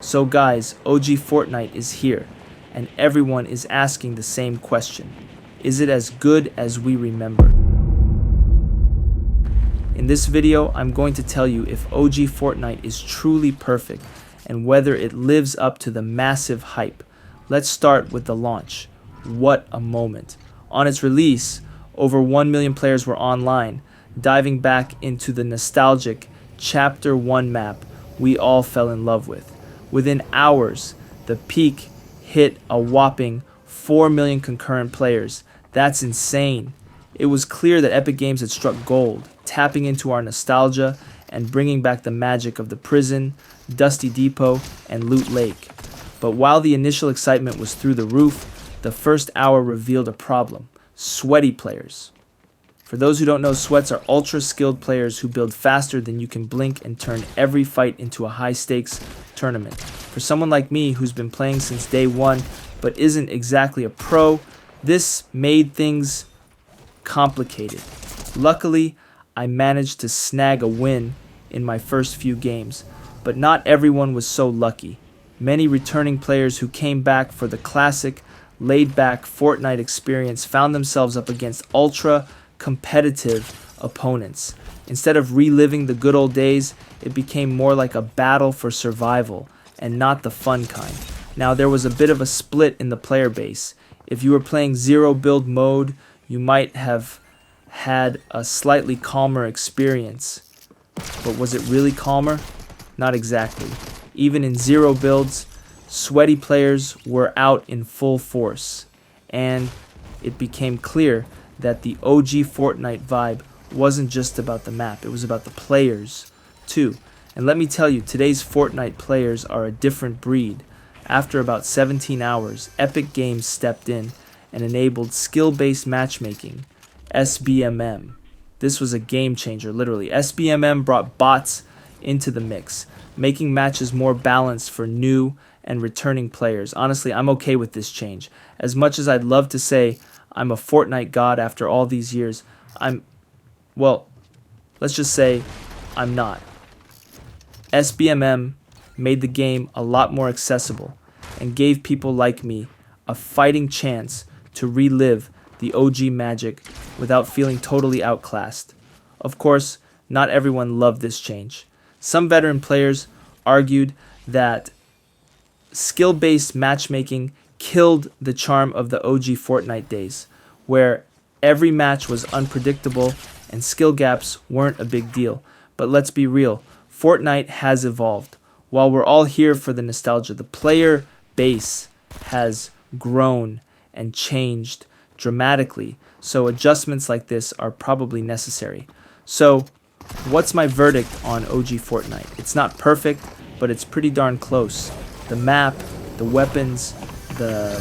So guys, OG Fortnite is here, and everyone is asking the same question. Is it as good as we remember? In this video, I'm going to tell you if OG Fortnite is truly perfect and whether it lives up to the massive hype. Let's start with the launch. What a moment. On its release, over 1 million players were online, diving back into the nostalgic Chapter 1 map we all fell in love with. Within hours, the peak hit a whopping 4 million concurrent players. That's insane. It was clear that Epic Games had struck gold, tapping into our nostalgia and bringing back the magic of the prison, Dusty Depot, and Loot Lake. But while the initial excitement was through the roof, the first hour revealed a problem: sweaty players. For those who don't know, sweats are ultra-skilled players who build faster than you can blink and turn every fight into a high-stakes tournament. For someone like me who's been playing since day one but isn't exactly a pro, this made things complicated. Luckily, I managed to snag a win in my first few games, but not everyone was so lucky. Many returning players who came back for the classic, laid-back Fortnite experience found themselves up against ultra-competitive opponents. Instead of reliving the good old days, it became more like a battle for survival, and not the fun kind. Now, there was a bit of a split in the player base. If you were playing zero build mode, you might have had a slightly calmer experience. But was it really calmer? Not exactly. Even in zero builds, sweaty players were out in full force. And it became clear that the OG Fortnite vibe wasn't just about the map, it was about the players too. And let me tell you, today's Fortnite players are a different breed. After about 17 hours, Epic Games stepped in and enabled skill-based matchmaking, SBMM. This was a game changer, literally. SBMM brought bots into the mix, making matches more balanced for new and returning players. Honestly, I'm okay with this change. As much as I'd love to say I'm a Fortnite god after all these years, let's just say I'm not. SBMM made the game a lot more accessible and gave people like me a fighting chance to relive the OG magic without feeling totally outclassed. Of course, not everyone loved this change. Some veteran players argued that skill-based matchmaking killed the charm of the OG Fortnite days, where every match was unpredictable and skill gaps weren't a big deal. But let's be real, Fortnite has evolved. While we're all here for the nostalgia, the player base has grown and changed dramatically, so adjustments like this are probably necessary. So, what's my verdict on OG Fortnite? It's not perfect, but it's pretty darn close. The map, the weapons, the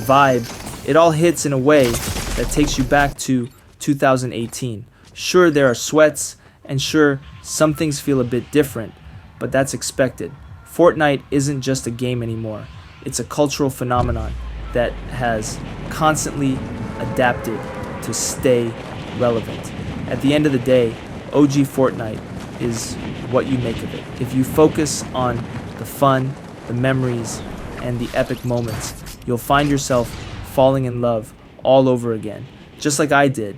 vibe, it all hits in a way that takes you back to 2018. Sure, there are sweats, and sure, some things feel a bit different, but that's expected. Fortnite isn't just a game anymore. It's a cultural phenomenon that has constantly adapted to stay relevant. At the end of the day, OG Fortnite is what you make of it. If you focus on the fun, the memories, and the epic moments, you'll find yourself falling in love all over again, just like I did.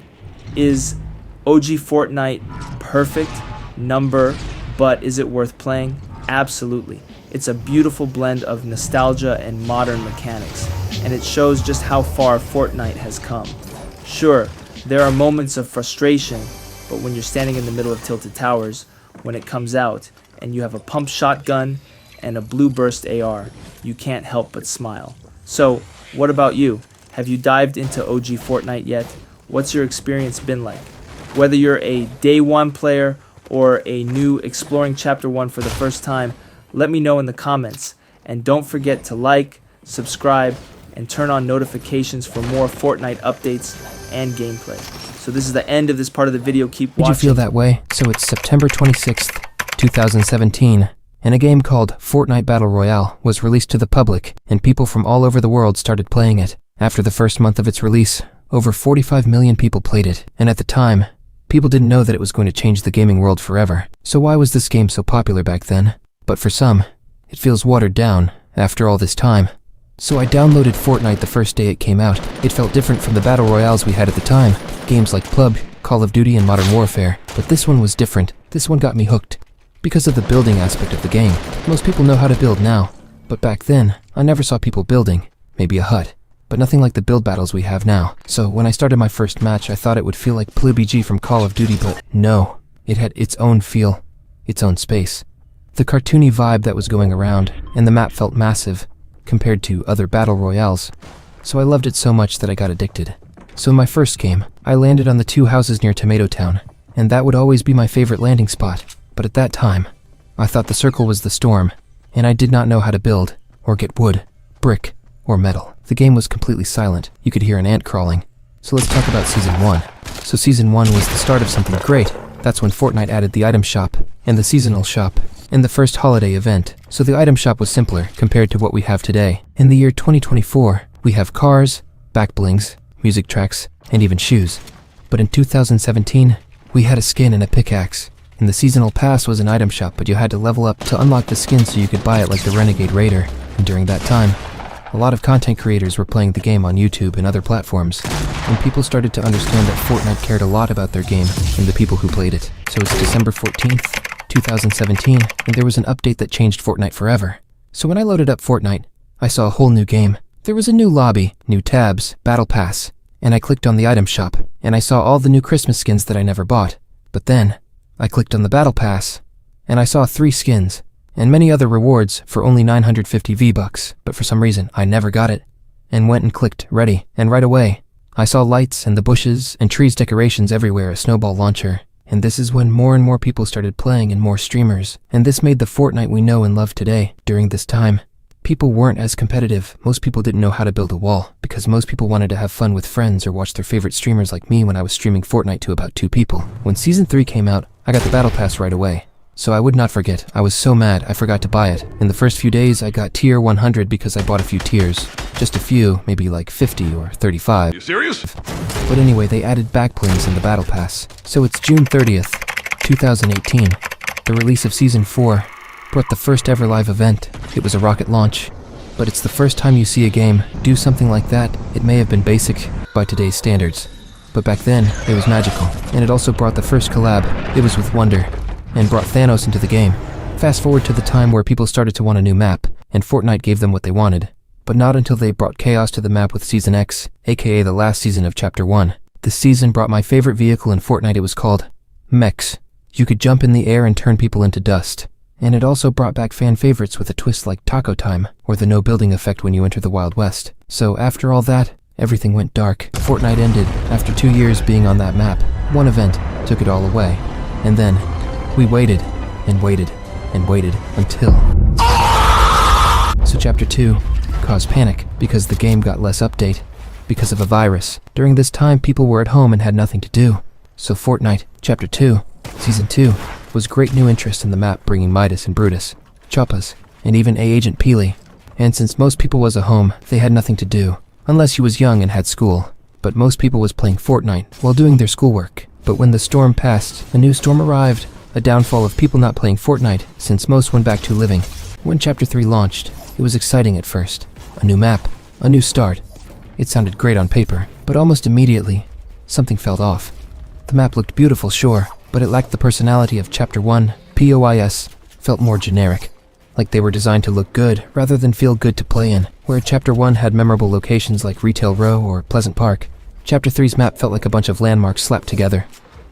Is OG Fortnite perfect number, but is it worth playing? Absolutely. It's a beautiful blend of nostalgia and modern mechanics, and it shows just how far Fortnite has come. Sure, there are moments of frustration, but when you're standing in the middle of Tilted Towers, when it comes out, and you have a pump shotgun and a blue burst AR, you can't help but smile. So, what about you? Have you dived into OG Fortnite yet? What's your experience been like? Whether you're a day one player or a new exploring Chapter 1 for the first time, let me know in the comments. And don't forget to like, subscribe, and turn on notifications for more Fortnite updates and gameplay. So this is the end of this part of the video. Keep watching. Did you feel that way? So it's September 26th, 2017, and a game called Fortnite Battle Royale was released to the public, and people from all over the world started playing it. After the first month of its release, over 45 million people played it, and at the time, people didn't know that it was going to change the gaming world forever. So why was this game so popular back then? But for some, It feels watered down after all this time. So I downloaded Fortnite the first day it came out. It felt different from the battle royales we had at the time, games like PUBG, Call of Duty, and Modern Warfare. But this one was different. This one got me hooked. Because of the building aspect of the game. Most people know how to build now. But back then, I never saw people building. Maybe a hut. But nothing like the build battles we have now. So when I started my first match, I thought it would feel like PUBG from Call of Duty, but no. It had its own feel. Its own space. The cartoony vibe that was going around, and the map felt massive compared to other battle royales. So I loved it so much that I got addicted. So in my first game, I landed on the 2 houses near Tomato Town, and that would always be my favorite landing spot. But at that time, I thought the circle was the storm, and I did not know how to build, or get wood, brick, or metal. The game was completely silent. You could hear an ant crawling. So let's talk about Season 1. So Season 1 was the start of something great. That's when Fortnite added the item shop, and the seasonal shop, and the first holiday event. So the item shop was simpler compared to what we have today. In the year 2024, we have cars, back blings, music tracks, and even shoes. But in 2017, we had a skin and a pickaxe. And the seasonal pass was an item shop, but you had to level up to unlock the skin so you could buy it like the Renegade Raider. And during that time, a lot of content creators were playing the game on YouTube and other platforms, and people started to understand that Fortnite cared a lot about their game and the people who played it. So it's December 14th, 2017, and there was an update that changed Fortnite forever. So when I loaded up Fortnite, I saw a whole new game. There was a new lobby, new tabs, battle pass, and I clicked on the item shop, and I saw all the new Christmas skins that I never bought. But then, I clicked on the battle pass, and I saw 3 skins, and many other rewards for only 950 V-Bucks, but for some reason, I never got it, and went and clicked ready, and right away, I saw lights and the bushes and trees decorations everywhere, a snowball launcher, and this is when more and more people started playing and more streamers, and this made the Fortnite we know and love today. During this time, people weren't as competitive. Most people didn't know how to build a wall, because most people wanted to have fun with friends or watch their favorite streamers like me when I was streaming Fortnite to about 2 people. When Season 3 came out, I got the battle pass right away. So I would not forget. I was so mad I forgot to buy it. In the first few days, I got tier 100 because I bought a few tiers. Just a few, maybe like 50 or 35. You serious? But anyway, they added backblings in the battle pass. So it's June 30th, 2018. The release of Season 4 brought the first ever live event. It was a rocket launch. But it's the first time you see a game do something like that. It may have been basic by today's standards, but back then, it was magical. And it also brought the first collab. It was with Wonder, and brought Thanos into the game. Fast forward to the time where people started to want a new map, and Fortnite gave them what they wanted. But not until they brought chaos to the map with Season X, aka the last season of Chapter 1. This season brought my favorite vehicle in Fortnite. It was called Mechs. You could jump in the air and turn people into dust. And it also brought back fan favorites with a twist like Taco Time, or the no building effect when you enter the Wild West. So after all that, everything went dark. Fortnite ended after 2 years being on that map. One event took it all away. And then, we waited, and waited, and waited, until... So Chapter 2 caused panic, because the game got less update, because of a virus. During this time, people were at home and had nothing to do. So Fortnite, Chapter 2, Season 2, was great new interest in the map, bringing Midas and Brutus, Choppas, and even Agent Peely. And since most people was at home, they had nothing to do, unless you was young and had school. But most people was playing Fortnite while doing their schoolwork. But when the storm passed, a new storm arrived, a downfall of people not playing Fortnite, since most went back to living. When Chapter 3 launched, it was exciting at first. A new map, a new start. It sounded great on paper, but almost immediately, something felt off. The map looked beautiful, sure, but it lacked the personality of Chapter 1. POIS felt more generic, like they were designed to look good rather than feel good to play in. Where Chapter 1 had memorable locations like Retail Row or Pleasant Park, Chapter 3's map felt like a bunch of landmarks slapped together.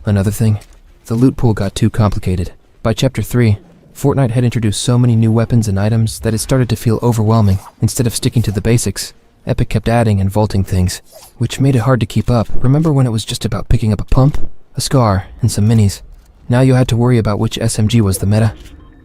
Another thing, the loot pool got too complicated. By Chapter 3, Fortnite had introduced so many new weapons and items that it started to feel overwhelming. Instead of sticking to the basics, Epic kept adding and vaulting things, which made it hard to keep up. Remember when it was just about picking up a pump, a scar, and some minis? Now you had to worry about which SMG was the meta,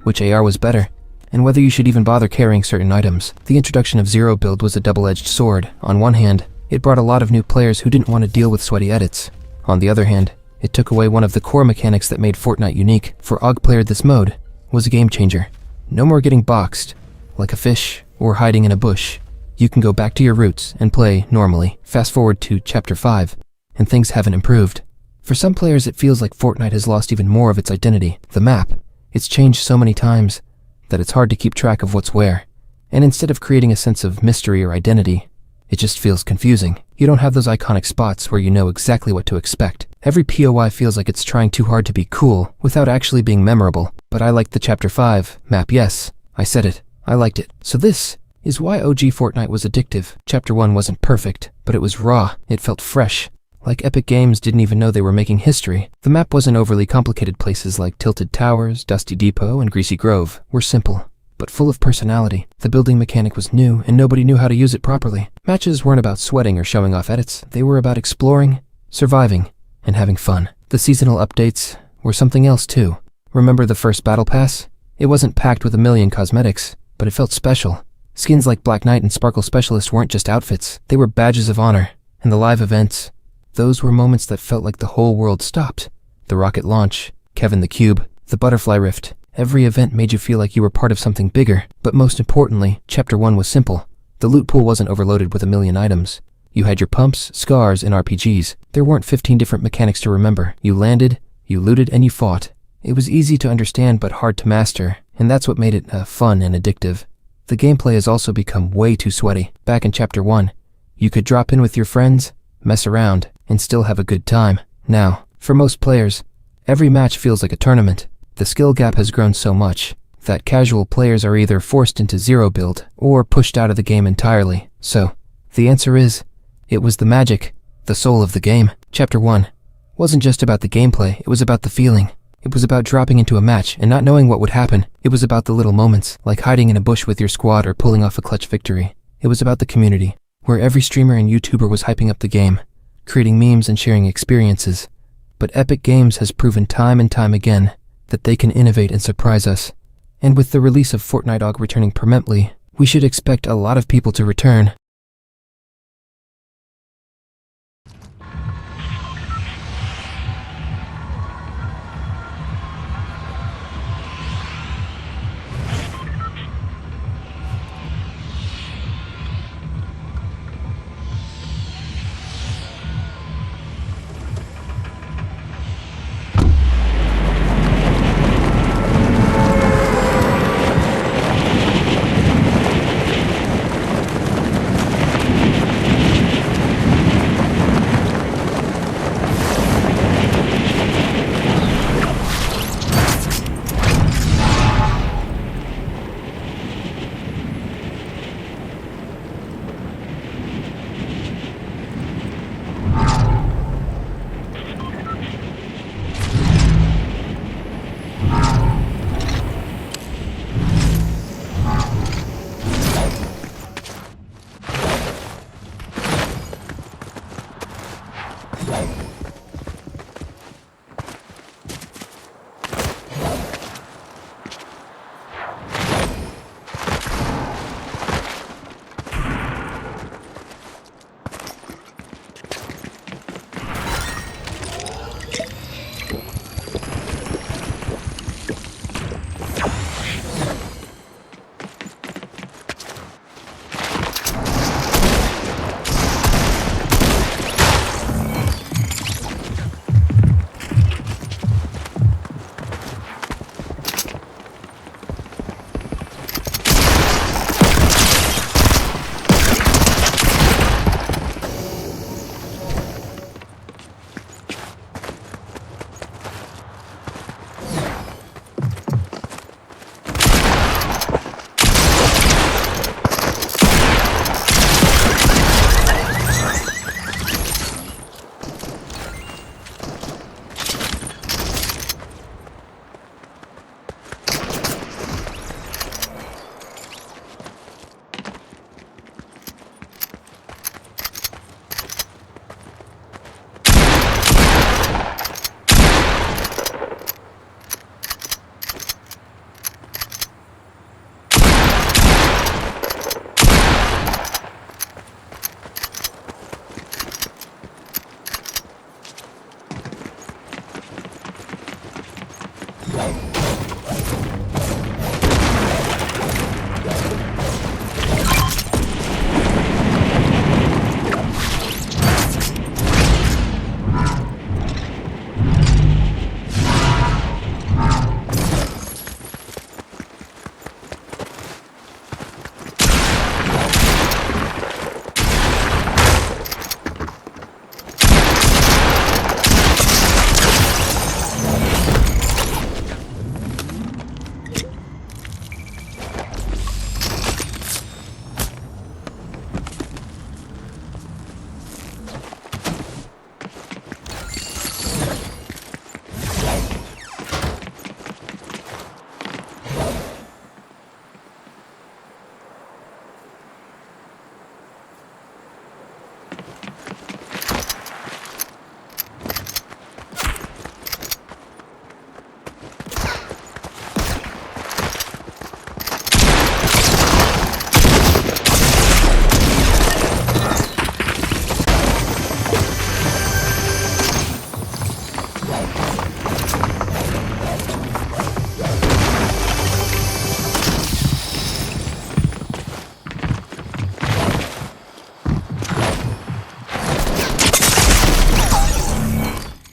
which AR was better, and whether you should even bother carrying certain items. The introduction of Zero Build was a double-edged sword. On one hand, it brought a lot of new players who didn't want to deal with sweaty edits. On the other hand, it took away one of the core mechanics that made Fortnite unique. For OG player, this mode was a game changer. No more getting boxed, like a fish, or hiding in a bush. You can go back to your roots and play normally. Fast forward to Chapter 5, and things haven't improved. For some players, it feels like Fortnite has lost even more of its identity. The map, it's changed so many times. that it's hard to keep track of what's where. And instead of creating a sense of mystery or identity, it just feels confusing. You don't have those iconic spots where you know exactly what to expect. Every POI feels like it's trying too hard to be cool without actually being memorable. But I liked the Chapter 5 map, yes. I said it. I liked it. So this is why OG Fortnite was addictive. Chapter 1 wasn't perfect, but it was raw. It felt fresh. Like Epic Games didn't even know they were making history. The map wasn't overly complicated. Places like Tilted Towers, Dusty Depot, and Greasy Grove were simple, but full of personality. The building mechanic was new, and nobody knew how to use it properly. Matches weren't about sweating or showing off edits. They were about exploring, surviving, and having fun. The seasonal updates were something else too. Remember the first Battle Pass? It wasn't packed with a million cosmetics, but it felt special. Skins like Black Knight and Sparkle Specialist weren't just outfits. They were badges of honor. And the live events, those were moments that felt like the whole world stopped. The rocket launch, Kevin the Cube, the butterfly rift. Every event made you feel like you were part of something bigger. But most importantly, Chapter 1 was simple. The loot pool wasn't overloaded with a million items. You had your pumps, scars, and RPGs. There weren't 15 different mechanics to remember. You landed, you looted, and you fought. It was easy to understand but hard to master, and that's what made it fun and addictive. The gameplay has also become way too sweaty. Back in Chapter 1, you could drop in with your friends, mess around, and still have a good time. Now, for most players, every match feels like a tournament. The skill gap has grown so much that casual players are either forced into zero build or pushed out of the game entirely. So, the answer is, it was the magic, the soul of the game. Chapter 1 wasn't just about the gameplay, it was about the feeling. It was about dropping into a match and not knowing what would happen. It was about the little moments, like hiding in a bush with your squad or pulling off a clutch victory. It was about the community, where every streamer and YouTuber was hyping up the game, creating memes and sharing experiences. But Epic Games has proven time and time again that they can innovate and surprise us. And with the release of Fortnite OG returning permanently, we should expect a lot of people to return.